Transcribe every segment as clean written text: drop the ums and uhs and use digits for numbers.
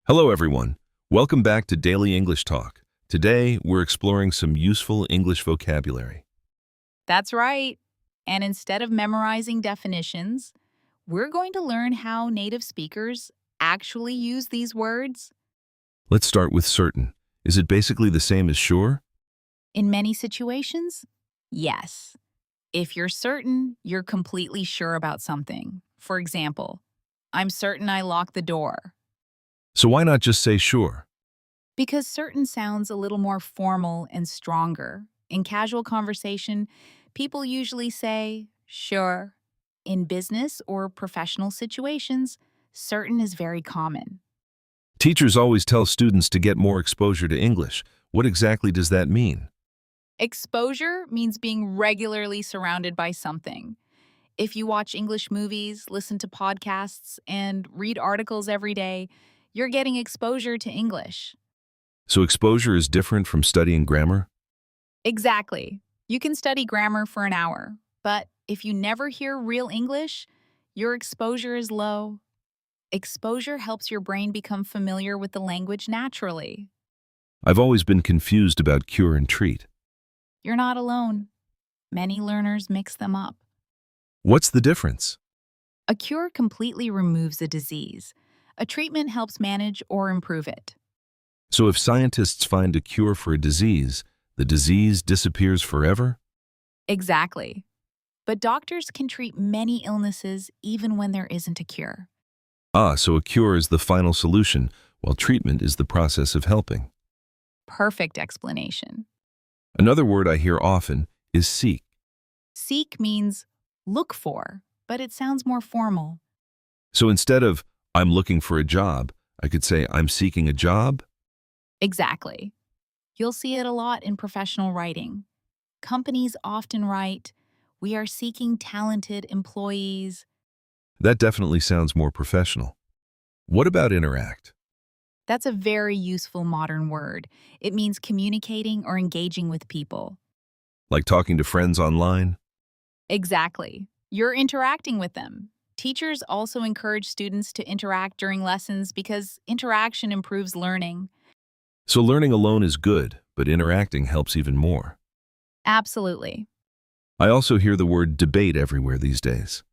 Hello, everyone. Welcome back to Daily English Talk. Today, we're exploring some useful English vocabulary. That's right. And instead of memorizing definitions, we're going to learn how native speakers actually use these words. Let's start with certain. Is it basically the same as sure? In many situations, yes. If you're certain, you're completely sure about something. For example, I'm certain I locked the door. So why not just say sure? Because certain sounds a little more formal and stronger. In casual conversation, people usually say, sure. In business or professional situations, certain is very common. Teachers always tell students to get more exposure to English. What exactly does that mean? Exposure means being regularly surrounded by something. If you watch English movies, listen to podcasts, and read articles every day, you're getting exposure to English. So exposure is different from studying grammar? Exactly. You can study grammar for an hour, but if you never hear real English, your exposure is low. Exposure helps your brain become familiar with the language naturally. I've always been confused about cure and treat. You're not alone. Many learners mix them up. What's the difference? A cure completely removes a disease. A treatment helps manage or improve it. So if scientists find a cure for a disease, the disease disappears forever? Exactly. But doctors can treat many illnesses even when there isn't a cure. So a cure is the final solution, while treatment is the process of helping. Perfect explanation. Another word I hear often is seek. Seek means look for, but it sounds more formal. So instead of I'm looking for a job, I could say I'm seeking a job. Exactly. You'll see it a lot in professional writing. Companies often write, "We are seeking talented employees." That definitely sounds more professional. What about interact? That's a very useful modern word. It means communicating or engaging with people. Like talking to friends online? Exactly. You're interacting with them. Teachers also encourage students to interact during lessons because interaction improves learning. So learning alone is good, but interacting helps even more. Absolutely. I also hear the word debate everywhere these days.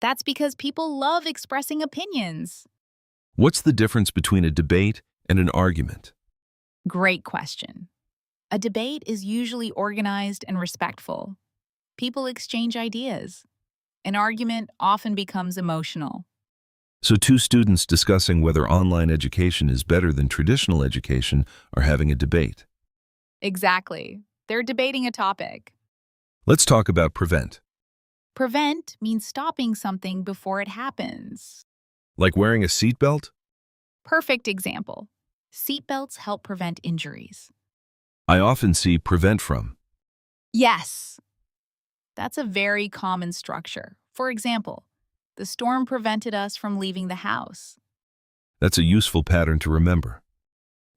That's because people love expressing opinions. What's the difference between a debate and an argument? Great question. A debate is usually organized and respectful. People exchange ideas. An argument often becomes emotional. So two students discussing whether online education is better than traditional education are having a debate. Exactly. They're debating a topic. Let's talk about prevent. Prevent means stopping something before it happens. Like wearing a seatbelt? Perfect example. Seatbelts help prevent injuries. I often see prevent from. Yes. That's a very common structure. For example, the storm prevented us from leaving the house. That's a useful pattern to remember.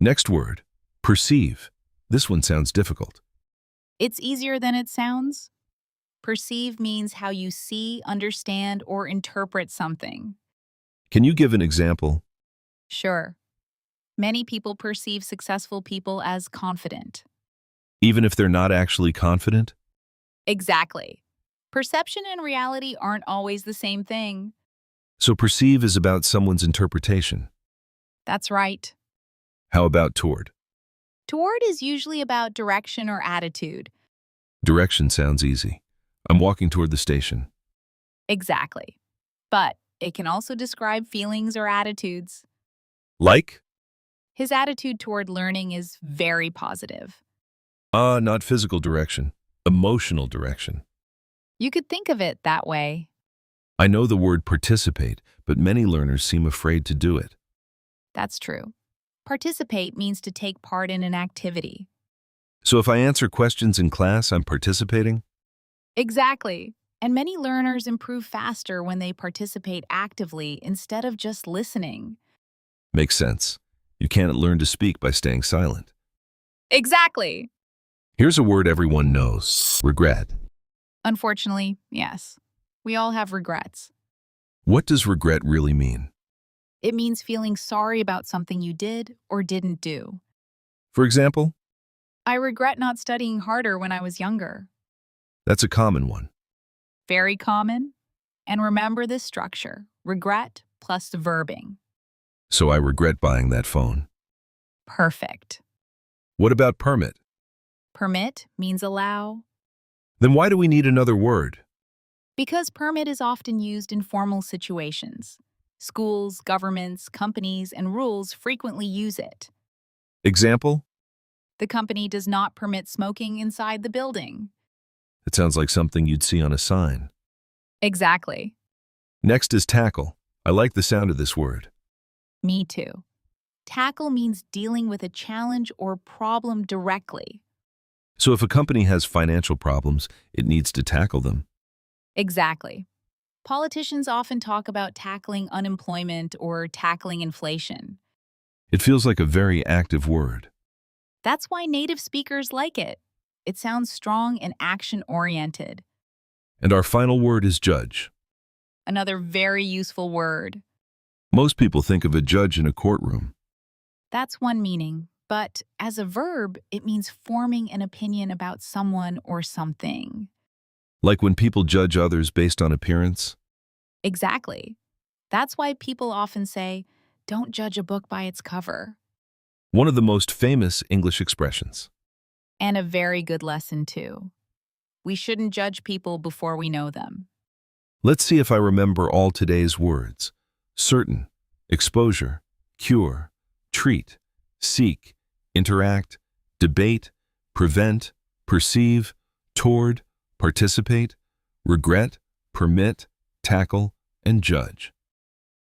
Next word, perceive. This one sounds difficult. It's easier than it sounds. Perceive means how you see, understand, or interpret something. Can you give an example? Sure. Many people perceive successful people as confident. Even if they're not actually confident? Exactly. Perception and reality aren't always the same thing. So perceive is about someone's interpretation. That's right. How about toward? Toward is usually about direction or attitude. Direction sounds easy. I'm walking toward the station. Exactly. But it can also describe feelings or attitudes. Like? His attitude toward learning is very positive. Not physical direction. Emotional direction. You could think of it that way. I know the word participate, but many learners seem afraid to do it. That's true. Participate means to take part in an activity. So if I answer questions in class, I'm participating? Exactly. And many learners improve faster when they participate actively instead of just listening. Makes sense. You can't learn to speak by staying silent. Exactly. Here's a word everyone knows, regret. Unfortunately, yes. We all have regrets. What does regret really mean? It means feeling sorry about something you did or didn't do. For example, I regret not studying harder when I was younger. that's a common one. Very common. And remember this structure: regret plus verbing. So I regret buying that phone. Perfect. What about permit? Permit means allow. Then why do we need another word? Because permit is often used in formal situations. Schools, governments, companies, and rules frequently use it. Example? The company does not permit smoking inside the building. It sounds like something you'd see on a sign. Exactly. Next is tackle. I like the sound of this word. Me too. Tackle means dealing with a challenge or problem directly. So if a company has financial problems, it needs to tackle them. Exactly. Politicians often talk about tackling unemployment or tackling inflation. It feels like a very active word. That's why native speakers like it. It sounds strong and action-oriented. And our final word is judge. Another very useful word. Most people think of a judge in a courtroom. That's one meaning, but as a verb, it means forming an opinion about someone or something. Like when people judge others based on appearance. Exactly. That's why people often say, don't judge a book by its cover. One of the most famous English expressions. And a very good lesson, too. We shouldn't judge people before we know them. Let's see if I remember all today's words. Certain, exposure, cure, treat, seek, interact, debate, prevent, perceive, toward, participate, regret, permit, tackle, and judge.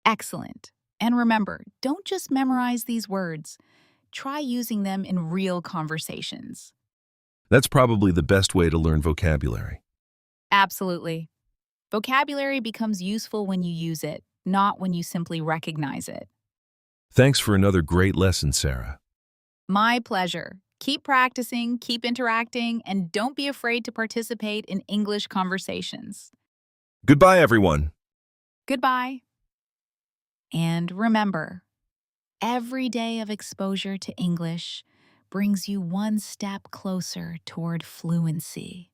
Excellent. And remember, don't just memorize these words. Try using them in real conversations. That's probably the best way to learn vocabulary. Absolutely. Vocabulary becomes useful when you use it, not when you simply recognize it. Thanks for another great lesson, Sarah. My pleasure. Keep practicing, keep interacting, and don't be afraid to participate in English conversations. Goodbye, everyone. Goodbye. And remember, every day of exposure to English brings you one step closer toward fluency.